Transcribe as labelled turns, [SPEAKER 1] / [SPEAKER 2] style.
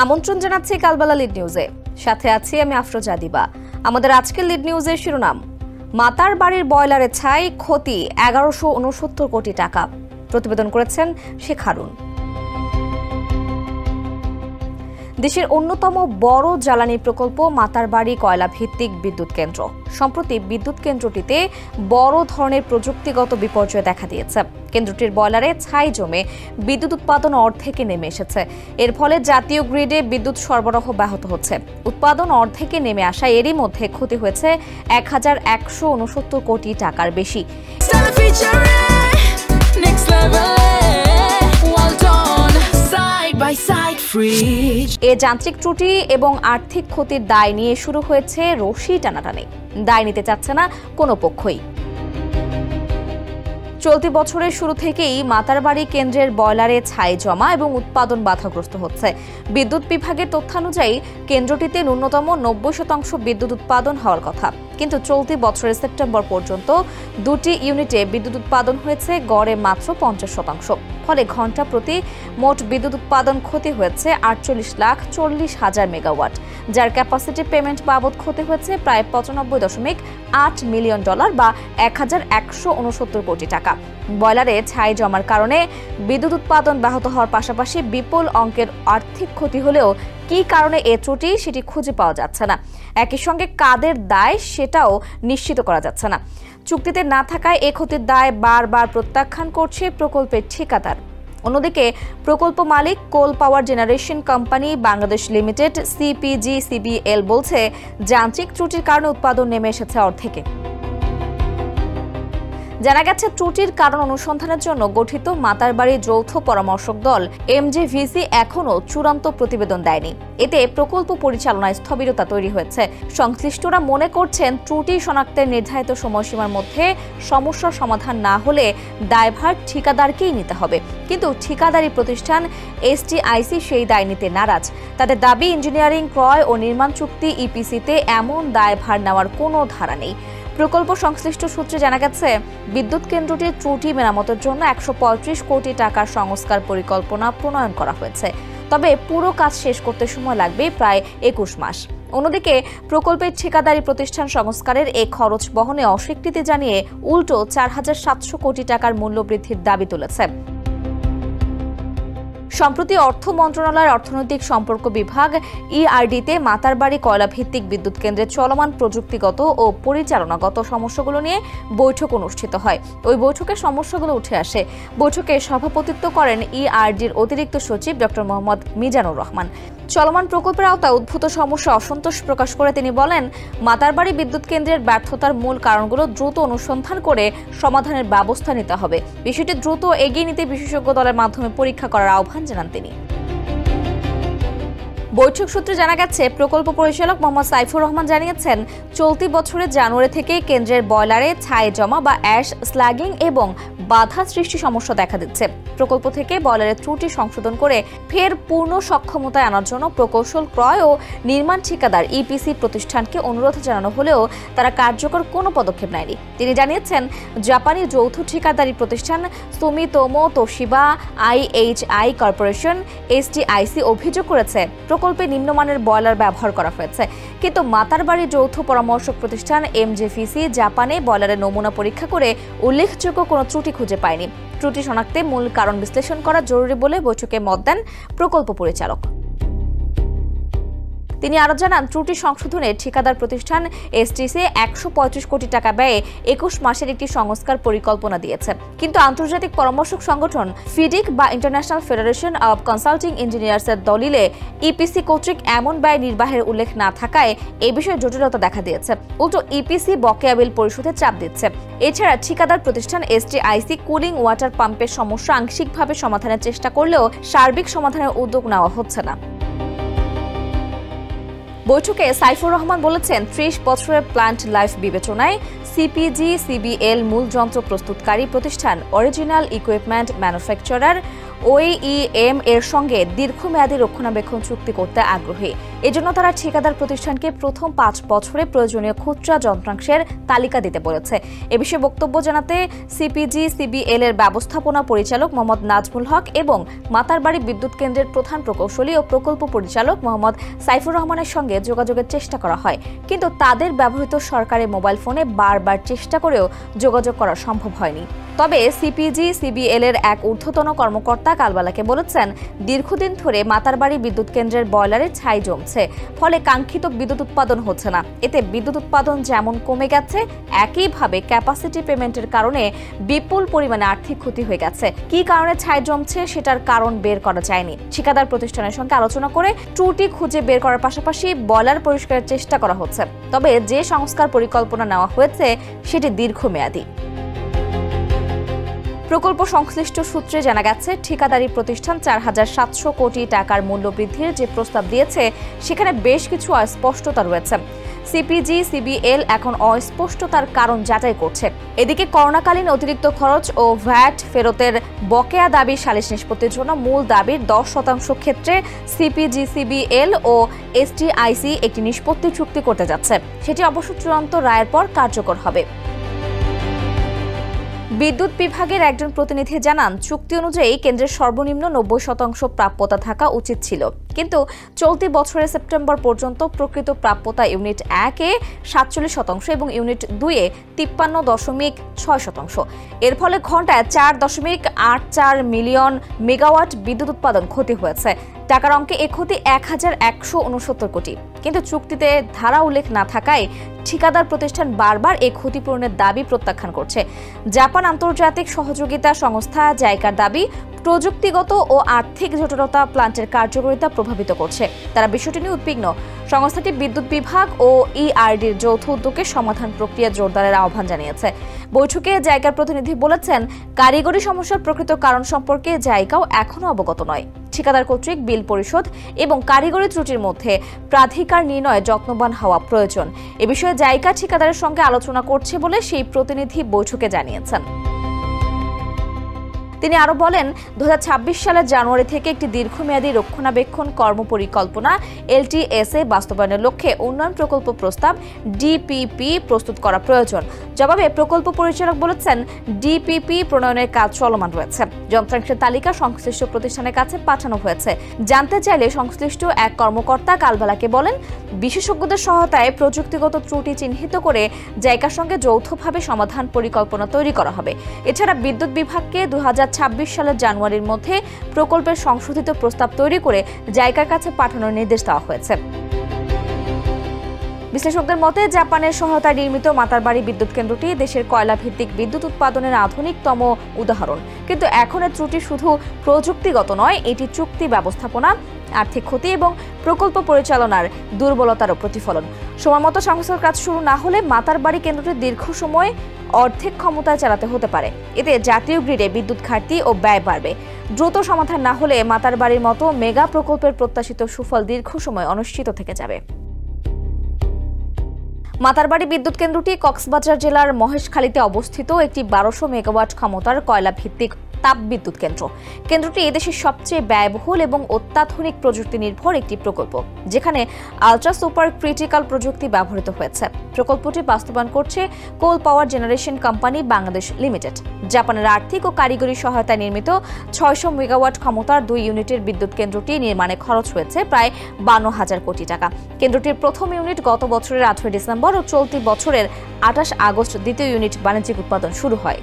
[SPEAKER 1] আমন্ত্রণ জানাচ্ছি কালবেলা লিড নিউজে, সাথে আছি আমি আফরোজা দিবা। আমাদের আজকের লিড নিউজের শিরোনাম, মাতার বাড়ির বয়লারে ছাই, ক্ষতি 1169 কোটি টাকা। প্রতিবেদন করেছেন শেখ হারুন। দেশের অন্যতম বড় জ্বালানি প্রকল্প মাতারবাড়ি কয়লা ভিত্তিক বিদ্যুৎ কেন্দ্র। সম্প্রতি বিদ্যুৎ কেন্দ্রটিতে বড় ধরনের প্রযুক্তিগত বিপর্যয় দেখা দিয়েছে। কেন্দ্রটির বয়লারে ছাই জমে বিদ্যুৎ উৎপাদন অর্ধেকে নেমে এসেছে। এর ফলে জাতীয় গ্রিডে বিদ্যুৎ সরবরাহ ব্যাহত হচ্ছে। উৎপাদন অর্ধেকে নেমে আসা এরই মধ্যে ক্ষতি হয়েছে 1169 কোটি টাকার বেশি। এ যান্ত্রিক ত্রুটি এবং আর্থিক ক্ষতির দায় নিয়ে শুরু হয়েছে রশি টানাটানি। দায় নিতে চাচ্ছে না কোনো পক্ষই। চলতি বছরের শুরু থেকেই মাতারবাড়ি কেন্দ্রের বয়লারে ছাই জমা এবং উৎপাদন বাধাগ্রস্ত হচ্ছে। বিদ্যুৎ বিভাগের তথ্যানুযায়ী কেন্দ্রটিতে ন্যূনতম 90% বিদ্যুৎ উৎপাদন হওয়ার কথা, কিন্তু চলতি বছরের সেপ্টেম্বর পর্যন্ত দুটি ইউনিটে বিদ্যুৎ উৎপাদন হয়েছে গড়ে মাত্র 50%। ফলে ঘণ্টা প্রতি মোট বিদ্যুৎ উৎপাদন ক্ষতি হয়েছে 48,40,000 মেগাওয়াট, যার ক্যাপাসিটি পেমেন্ট বাবদ ক্ষতি হয়েছে প্রায় $95.8 মিলিয়ন বা 1169 কোটি টাকা। বয়লারে ছাই জমার কারণে বিদ্যুৎ উৎপাদন ব্যাহত হওয়ার পাশাপাশি বিপুল অঙ্কের আর্থিক ক্ষতি হলেও কী কারণে এ ত্রুটি সেটি খুঁজে পাওয়া যাচ্ছে না। একই সঙ্গে কাদের দায় সেটাও নিশ্চিত করা যাচ্ছে না। চুক্তিতে না থাকায় এ ক্ষতির দায় বারবার প্রত্যাখ্যান করছে প্রকল্পের ঠিকাদার। অন্যদিকে প্রকল্প মালিক coal power generation company Bangladesh limited CPGCBL বলছে, যান্ত্রিক ত্রুটির কারণে উৎপাদন নেমে এসেছে অর্ধেকে। জানা গেছে, ত্রুটির কারণ অনুসন্ধানের জন্য গঠিত মাতারবাড়ি যৌথ পরামর্শক দল MJVC এখনও চূড়ান্ত প্রতিবেদন দেয়নি। এতে প্রকল্প পরিচালনায় স্থবিরতা তৈরি হয়েছে। সংশ্লিষ্টরা মনে করছেন, ত্রুটি শনাক্তের নির্ধারিত সময়সীমার মধ্যে সমস্যার সমাধান না হলে দায়ভার ঠিকাদারকেই নিতে হবে। কিন্তু ঠিকাদারি প্রতিষ্ঠান STIC সেই দায় নিতে নারাজ। তাদের দাবি, ইঞ্জিনিয়ারিং, ক্রয় ও নির্মাণ চুক্তি EPC-তে এমন দায়ভার নেওয়ার কোনো ধারা নেই। প্রকল্প সংশ্লিষ্ট সূত্রে জানা গেছে, বিদ্যুৎ কেন্দ্রটির ত্রুটি মেরামতের জন্য 135 কোটি টাকার সংস্কার পরিকল্পনা প্রণয়ন করা হয়েছে। তবে পুরো কাজ শেষ করতে সময় লাগবে প্রায় 21 মাস। অন্যদিকে প্রকল্পের ঠিকাদারি প্রতিষ্ঠান সংস্কারের এই খরচ বহনে অস্বীকৃতি জানিয়ে উল্টো 4700 কোটি টাকার মূল্য বৃদ্ধির দাবি তুলেছে। সম্প্রতি অর্থ মন্ত্রণালয়ের অর্থনৈতিক সম্পর্ক বিভাগ ERD-তে মাতারবাড়ি কয়লা ভিত্তিক বিদ্যুৎ কেন্দ্রের চলমান প্রযুক্তিগত ও পরিচালনাগত সমস্যাগুলো নিয়ে বৈঠক অনুষ্ঠিত হয়। ওই বৈঠকে সমস্যাগুলো উঠে আসে। বৈঠকে সভাপতিত্ব করেন ERD-র অতিরিক্ত সচিব ড. মোহাম্মদ মিজানুর রহমান। চলমান প্রকল্পের আওতায় উদ্ভূত সমস্যা অসন্তোষ প্রকাশ করে তিনি বলেন, মাতারবাড়ি বিদ্যুৎ কেন্দ্রের ব্যর্থতার মূল কারণগুলো দ্রুত অনুসন্ধান করে সমাধানের ব্যবস্থা নিতে হবে। বিষয়টি দ্রুত এগিয়ে নিতে বিশেষজ্ঞ দলের মাধ্যমে পরীক্ষা করার আহ্বান জানান তিনি। বৈঠক সূত্রে জানা গেছে, প্রকল্প পরিচালক মোহাম্মদ সাইফুর রহমান জানিয়েছেন, চলতি বছরের জানুয়ারি থেকে কেন্দ্রের বয়লারে ছাই জমা বা অ্যাশ স্ল্যাগিং এবং বাধা সৃষ্টি সমস্যা দেখা দিচ্ছে। প্রকল্প থেকে বয়লারের ত্রুটি সংশোধন করে ফের পূর্ণ সক্ষমতায় আনার জন্য প্রকৌশল, ক্রয় ও নির্মাণ ঠিকাদার EPC প্রতিষ্ঠানকে অনুরোধ জানানো হলেও তারা কার্যকর কোনো পদক্ষেপ নেয়নি। তিনি জানিয়েছেন, জাপানি যৌথ ঠিকাদারি প্রতিষ্ঠান Sumitomo Toshiba IHI corporation STIC অভিযোগ করেছে, প্রকল্পে নিম্নমানের বয়লার ব্যবহার করা হয়েছে। কিন্তু মাতারবাড়ি যৌথ পরামর্শক প্রতিষ্ঠান MJVC জাপানে বয়লারের নমুনা পরীক্ষা করে উল্লেখযোগ্য কোনো ত্রুটি খুঁজে পায়নি। ত্রুটি শনাক্তে মূল কারণ বিশ্লেষণ করা জরুরি বলে বৈঠকে মত দেন প্রকল্প পরিচালক। তিনি আরও জানান, ত্রুটি সংশোধনে ঠিকাদার প্রতিষ্ঠান STC 135 কোটি টাকা ব্যয়ে 21 মাসের একটি সংস্কার পরিকল্পনা দিয়েছে। কিন্তু আন্তর্জাতিক পরামর্শক সংগঠন FIDIC বা ইন্টারন্যাশনাল ফেডারেশন অব কনসাল্টিং ইঞ্জিনিয়ার্সের দলিলে EPC কর্তৃক এমন ব্যয় নির্বাহের উল্লেখ না থাকায় এ বিষয়ে জটিলতা দেখা দিয়েছে। উল্টো EPC বকেয়া বিল পরিশোধে চাপ দিচ্ছে। এছাড়া ঠিকাদার প্রতিষ্ঠান STIC কুলিং ওয়াটার পাম্পের সমস্যা আংশিকভাবে সমাধানের চেষ্টা করলেও সার্বিক সমাধানের উদ্যোগ নেওয়া হচ্ছে না। বৈঠকে সাইফুর রহমান বলেছেন, 30 বছরের প্ল্যান্ট লাইফ বিবেচনায় CPGCBL মূল যন্ত্র প্রস্তুতকারী প্রতিষ্ঠান, অরিজিনাল ইকুইপমেন্ট ম্যানুফ্যাকচারার OEM এর সঙ্গে দীর্ঘমেয়াদী রক্ষণাবেক্ষণ চুক্তি করতে আগ্রহী। এজন্য তারা ঠিকাদার প্রতিষ্ঠানকে প্রথম 5 বছরে প্রয়োজনীয় খুচরা যন্ত্রাংশের তালিকা দিতে বলেছে। এ বিষয়ে বক্তব্য জানাতে CPG/CBL এর ব্যবস্থাপনা পরিচালক মোহাম্মদ নাজমুল হক এবং মাতারবাড়ি বিদ্যুৎ কেন্দ্রের প্রধান প্রকৌশলী ও প্রকল্প পরিচালক মোহাম্মদ সাইফুর রহমানের সঙ্গে যোগাযোগের চেষ্টা করা হয়, কিন্তু তাদের ব্যবহৃত সরকারি মোবাইল ফোনে বারবার চেষ্টা করেও যোগাযোগ করা সম্ভব হয়নি। তবে CPG/CBL এর এক ঊর্ধ্বতন কর্মকর্তা কালবেলাকে বলেছেন, দীর্ঘদিন ধরে মাতারবাড়ি বিদ্যুৎ কেন্দ্রের বয়লারে ছাই জমছে, ফলে কাঙ্ক্ষিত বিদ্যুৎ উৎপাদন হচ্ছে না। এতে বিদ্যুৎ উৎপাদন যেমন কমে গেছে, একইভাবে ক্যাপাসিটি পেমেন্টের কারণে বিপুল পরিমাণে আর্থিক ক্ষতি হয়ে গেছে। কি কারণে ছাই জমছে সেটার কারণ বের করা যায়নি। ঠিকাদার প্রতিষ্ঠানের সঙ্গে আলোচনা করে ত্রুটি খুঁজে বের করার পাশাপাশি বয়লার পরিষ্কারের চেষ্টা করা হচ্ছে। তবে যে সংস্কার পরিকল্পনা নেওয়া হয়েছে সেটি দীর্ঘমেয়াদী। প্রকল্প সংশ্লিষ্ট সূত্রে জানা গেছে, ঠিকাদারি প্রতিষ্ঠান 4700 কোটি টাকার মূল্য বৃদ্ধির যে প্রস্তাব দিয়েছে সেখানে বেশ কিছু অস্পষ্টতা রয়েছে। CPG/CBL এখন অস্পষ্টতার কারণ যাচাই করছে। এদিকে করোনাকালীন অতিরিক্ত খরচ ও ভ্যাট ফেরতের বকেয়া দাবি সালিস নিষ্পত্তির জন্য মূল দাবির 10% ক্ষেত্রে CPG/CBL ও STIC একটি নিষ্পত্তি চুক্তি করতে যাচ্ছে। সেটি অবশ্য চূড়ান্ত রায়ের পর কার্যকর হবে। বিদ্যুৎ বিভাগের একজন প্রতিনিধি জানান, চুক্তি অনুযায়ী কেন্দ্রের সর্বনিম্ন 90% প্রাপ্যতা থাকা উচিত ছিল, কিন্তু চলতি বছরের সেপ্টেম্বর পর্যন্ত প্রকৃত প্রাপ্যতা ইউনিট 1-এ 47% এবং ইউনিট 2-এ 53.6%। এর ফলে ঘন্টায় 4.84 মিলিয়ন মেগাওয়াট বিদ্যুৎ উৎপাদন ক্ষতি হয়েছে। টাকার অঙ্কে এ ক্ষতি 1169 কোটি। কিন্তু চুক্তিতে ধারা উল্লেখ না থাকায় ঠিকাদার প্রতিষ্ঠান বারবার এই ক্ষতিপূরণের দাবি প্রত্যাখ্যান করছে। জাপান আন্তর্জাতিক সহযোগিতা সংস্থা জাইকার দাবি, প্রযুক্তিগত ও আর্থিক জটিলতা প্ল্যান্টের কার্যকারিতা প্রভাবিত করছে। তারা বিষয়টি নিয়ে উদ্বিগ্ন। সংস্থাটি বিদ্যুৎ বিভাগ ও ERDর যৌথ উদ্যোগে সমাধান প্রক্রিয়া জোরদারের আহ্বান জানিয়েছে। বৈঠকে জাইকার প্রতিনিধি বলেছেন, কারিগরি সমস্যার প্রকৃত কারণ সম্পর্কে জাইকাও এখনও অবগত নয়। ঠিকাদার কর্তৃক বিল পরিশোধ এবং কারিগরি ত্রুটির মধ্যে প্রাধিকার নির্ণয়ে যত্নবান হওয়া প্রয়োজন। এ বিষয়ে জাইকা ঠিকাদারের সঙ্গে আলোচনা করছে বলে সেই প্রতিনিধি বৈঠকে জানিয়েছেন। তিনি আরো বলেন, 2026 সালের জানুয়ারি থেকে একটি দীর্ঘমেয়াদী রক্ষণাবেক্ষণ কর্মপরিকল্পনা LTSA বাস্তবায়নের লক্ষ্যে উন্নয়ন প্রকল্প প্রস্তাব DPP প্রস্তুত করা প্রয়োজন। জবাবে প্রকল্প পরিচালক বলেছেন, DPP প্রণয়নের কাজ চলমান রয়েছে। যন্ত্রাংশের তালিকা সংশ্লিষ্ট প্রতিষ্ঠানের কাছে পাঠানো হয়েছে। জানতে চাইলে সংশ্লিষ্ট এক কর্মকর্তা কালবেলাকে বলেন, বিশেষজ্ঞদের সহায়তায় প্রযুক্তিগত ত্রুটি চিহ্নিত করে জাইকার সঙ্গে যৌথভাবে সমাধান পরিকল্পনা তৈরি করা হবে। এছাড়া বিদ্যুৎ বিভাগকে 2026 সালের জানুয়ারির মধ্যে প্রকল্পের সংশোধিত প্রস্তাব তৈরি করে জাইকার কাছে পাঠানোর নির্দেশ দেওয়া হয়েছে। বিশ্লেষকদের মতে, জাপানের সহায়তায় নির্মিত মাতারবাড়ি বিদ্যুৎ কেন্দ্রটি দেশের কয়লা ভিত্তিক বিদ্যুৎ উৎপাদনের আধুনিকতম উদাহরণ। কিন্তু এখন এর ত্রুটি শুধু প্রযুক্তিগত নয়, এটি চুক্তি ব্যবস্থাপনা, আর্থিক ক্ষতি এবং প্রকল্প পরিচালনার দুর্বলতারও প্রতিফলন। সময়মতো সংস্কার কাজ শুরু না হলে মাতারবাড়ি কেন্দ্রটি দীর্ঘ সময় অর্ধেক ক্ষমতায় চালাতে হতে পারে। এতে জাতীয় গ্রিডে বিদ্যুৎ ঘাটতি ও ব্যয় বাড়বে। দ্রুত সমাধান না হলে মাতারবাড়ির মতো মেগা প্রকল্পের প্রত্যাশিত সুফল দীর্ঘ সময় অনিশ্চিত থেকে যাবে। মাতারবাড়ি বিদ্যুৎ কেন্দ্রটি কক্সবাজার জেলার মহেশখালীতে অবস্থিত একটি 1200 মেগাওয়াট ক্ষমতার কয়লা ভিত্তিক তাপবিদ্যুৎ কেন্দ্র। কেন্দ্রটি এদেশের সবচেয়ে ব্যয়বহুল এবং অত্যাধুনিক প্রযুক্তি নির্ভর একটি প্রকল্প, যেখানে আলট্রা সুপার ক্রিটিক্যাল প্রযুক্তি ব্যবহৃত হয়েছে। প্রকল্পটি বাস্তবায়ন করছে coal power generation company Bangladesh limited. জাপানের আর্থিক ও কারিগরি সহায়তায় নির্মিত 600 মেগাওয়াট ক্ষমতার 2 ইউনিটের বিদ্যুৎ কেন্দ্রটি নির্মাণে খরচ হয়েছে প্রায় 52,000 কোটি টাকা। কেন্দ্রটির প্রথম ইউনিট গত বছরের 18 ডিসেম্বর ও চলতি বছরের 28 আগস্ট দ্বিতীয় ইউনিট বাণিজ্যিক উৎপাদন শুরু হয়।